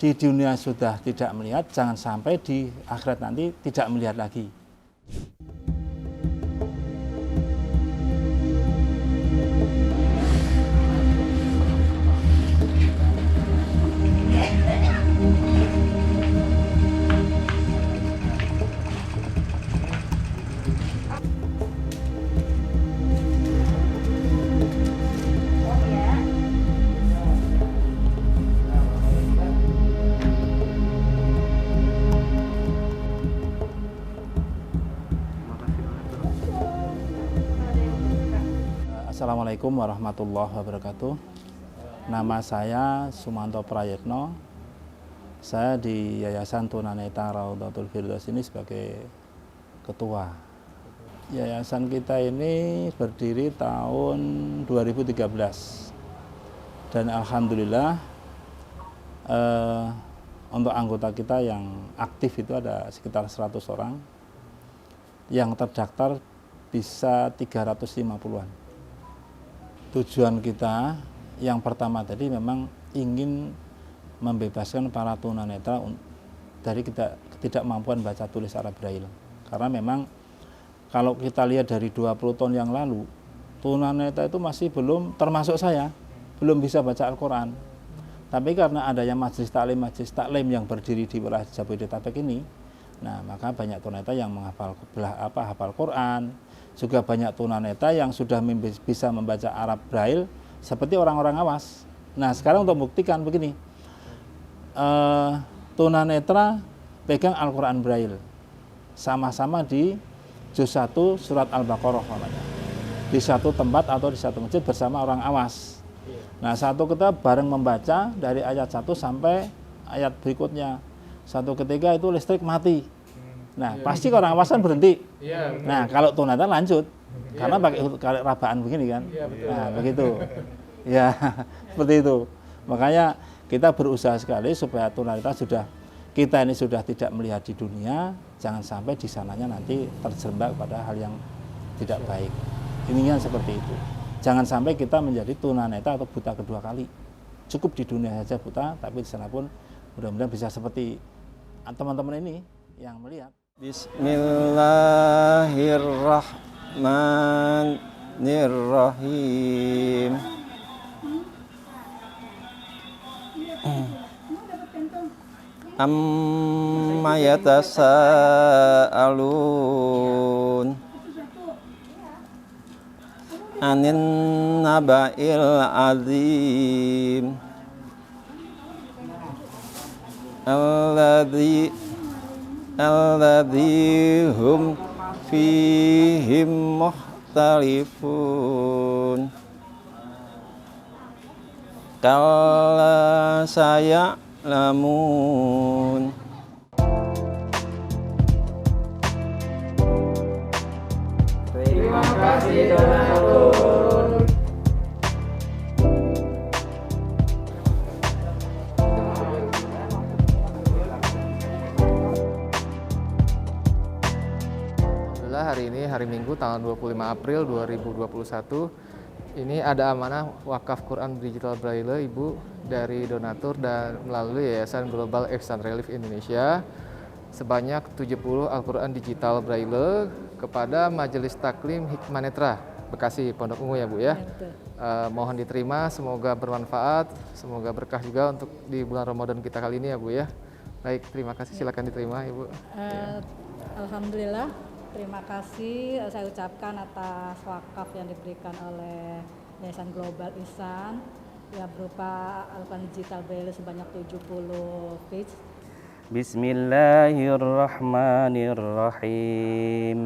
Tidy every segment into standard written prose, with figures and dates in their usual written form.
di dunia sudah tidak melihat, jangan sampai di akhirat nanti tidak melihat lagi. Assalamualaikum warahmatullahi wabarakatuh. Nama saya Sumanto Prayetno. Saya di Yayasan Tunanetra Raudhatul Firdaus ini sebagai ketua. Yayasan kita ini berdiri tahun 2013. Dan alhamdulillah untuk anggota kita yang aktif itu ada sekitar 100 orang. Yang terdaftar bisa 350-an. Tujuan kita yang pertama tadi memang ingin membebaskan para tunanetra dari ketidakmampuan baca tulis Arab Braille. Karena memang kalau kita lihat dari 20 tahun yang lalu, tunanetra itu masih belum, termasuk saya, belum bisa baca Al-Quran. Tapi karena adanya majelis taklim yang berdiri di wilayah Jabodetabek ini, nah maka banyak tunanetra yang hafal Quran. Juga banyak tunanetra yang sudah bisa membaca Arab Braille seperti orang-orang awas. Nah sekarang untuk membuktikan begini, tunanetra pegang Al-Quran Braille, sama-sama di juz 1 surat Al-Baqarah, di satu tempat atau di satu masjid bersama orang awas. Nah satu kita bareng membaca dari ayat 1 sampai ayat berikutnya. Satu ketika itu listrik mati. Nah, pasti orang awas kan berhenti. Nah, kalau tunanetra lanjut. Karena pakai rabaan begini kan. Nah, begitu. Ya, seperti itu. Makanya kita berusaha sekali supaya tunanetra kita ini sudah tidak melihat di dunia, jangan sampai di sananya nanti terjerembab pada hal yang tidak baik. Intinya seperti itu. Jangan sampai kita menjadi tunanetra atau buta kedua kali. Cukup di dunia saja buta, tapi di sana pun mudah-mudahan bisa seperti teman-teman ini yang melihat. Bismillahirrahmanirrahim. Amma yatasaalun anin naba'il azim alladzi hum fihim mukhtalifun. Kalla saya'lamun. Terima kasih donatur. Hari ini hari Minggu tanggal 25 April 2021 ini ada amanah wakaf Quran Digital Braille Ibu dari donatur dan melalui Yayasan Global Ihsan Relief Indonesia sebanyak 70 Al-Quran Digital Braille kepada Majelis Taklim Hikmanetra Bekasi Pondok Ungu ya Bu ya. Mohon diterima, semoga bermanfaat, semoga berkah juga untuk di bulan Ramadan kita kali ini ya Bu ya. Baik, terima kasih, silakan diterima Ibu. Alhamdulillah. Terima kasih saya ucapkan atas wakaf yang diberikan oleh Yayasan Global Ihsan yang berupa Al-Quran Digital Braille sebanyak 70 page. Bismillahirrahmanirrahim.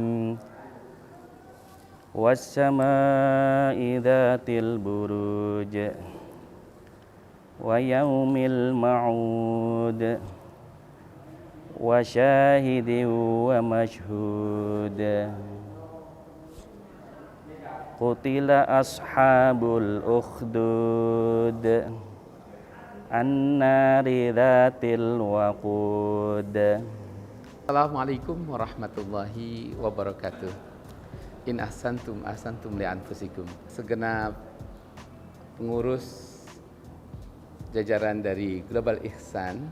Was-samaa'i dzatil buruj wa yaumil ma'ud wa syahidin wa mashhud. Qutila ashabul ukhdud an-nari dzatil waqud. Assalamualaikum warahmatullahi wabarakatuh. In ahsantum ahsantum li anfusikum. Segenap pengurus jajaran dari Global Ihsan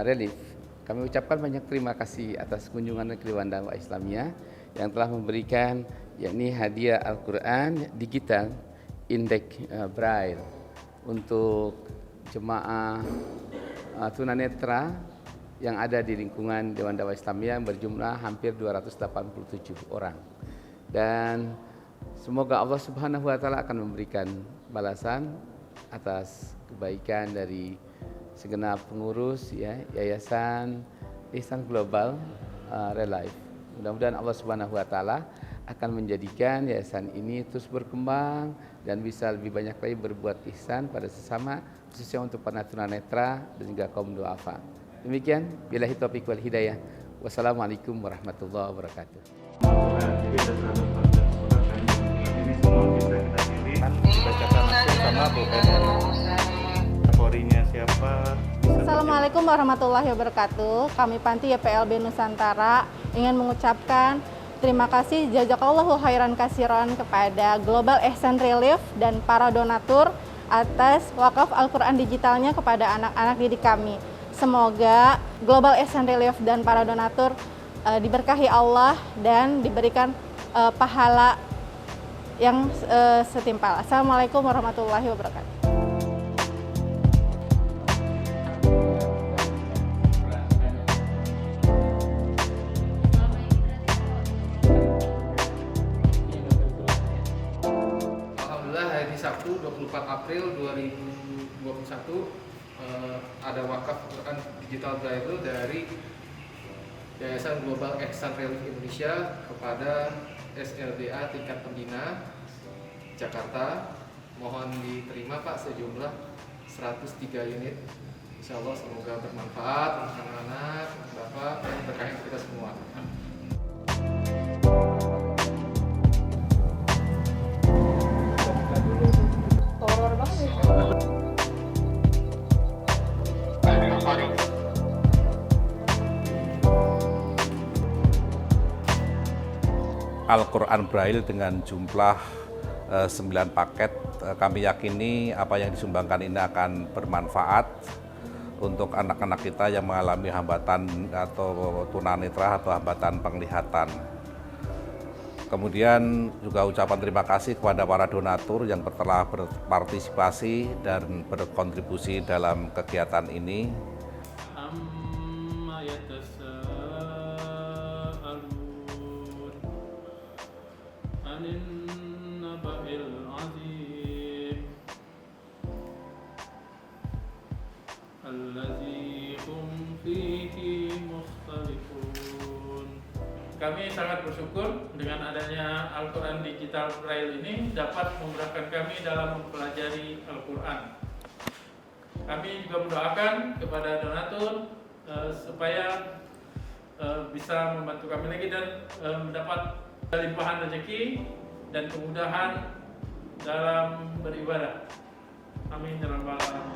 Relief, kami ucapkan banyak terima kasih atas kunjungan ke Dewan Dakwah Islamiyah yang telah memberikan yakni hadiah Al-Quran digital indeks Braille untuk jemaah tunanetra yang ada di lingkungan Dewan Dakwah Islamiyah yang berjumlah hampir 287 orang. Dan semoga Allah Subhanahu wa taala akan memberikan balasan atas kebaikan dari segenap pengurus ya Yayasan Ihsan Global Relief. Mudah-mudahan Allah Subhanahu wa taala akan menjadikan yayasan ini terus berkembang dan bisa lebih banyak lagi berbuat ihsan pada sesama, khususnya untuk para tunanetra dan juga kaum duafa. Demikian, billahi taufiq wal hidayah. Wassalamualaikum warahmatullahi wabarakatuh. Ini semua bisa kita pilih, dibacakan langsung sama pulpen. Kategorinya siapa? Assalamualaikum warahmatullahi wabarakatuh. Kami Panti YPLB Nusantara ingin mengucapkan terima kasih jazakallahu khairan kasiron kepada Global Ihsan Relief dan para donatur atas wakaf Al-Quran digitalnya kepada anak-anak didik kami. Semoga Global Ihsan Relief dan para donatur diberkahi Allah dan diberikan pahala yang setimpal. Assalamualaikum warahmatullahi wabarakatuh. Sabtu 24 April 2021 ada wakaf Quran digital Braille dari Yayasan Global Ihsan Relief Indonesia kepada SLDA tingkat pembina Jakarta. Mohon diterima Pak sejumlah 103 unit. Insya Allah semoga bermanfaat untuk anak-anak, Bapak, dan berkah kita semua. Al-Quran Braille dengan jumlah 9 paket, kami yakini apa yang disumbangkan ini akan bermanfaat untuk anak-anak kita yang mengalami hambatan atau tunanetra atau hambatan penglihatan. Kemudian juga ucapan terima kasih kepada para donatur yang telah berpartisipasi dan berkontribusi dalam kegiatan ini. Kami sangat bersyukur dengan adanya Al-Quran Digital Braille ini dapat memudahkan kami dalam mempelajari Al-Quran. Kami juga mendoakan kepada donatur supaya bisa membantu kami lagi dan mendapat limpahan rezeki dan kemudahan dalam beribadah. Amin ya rabbal alamin.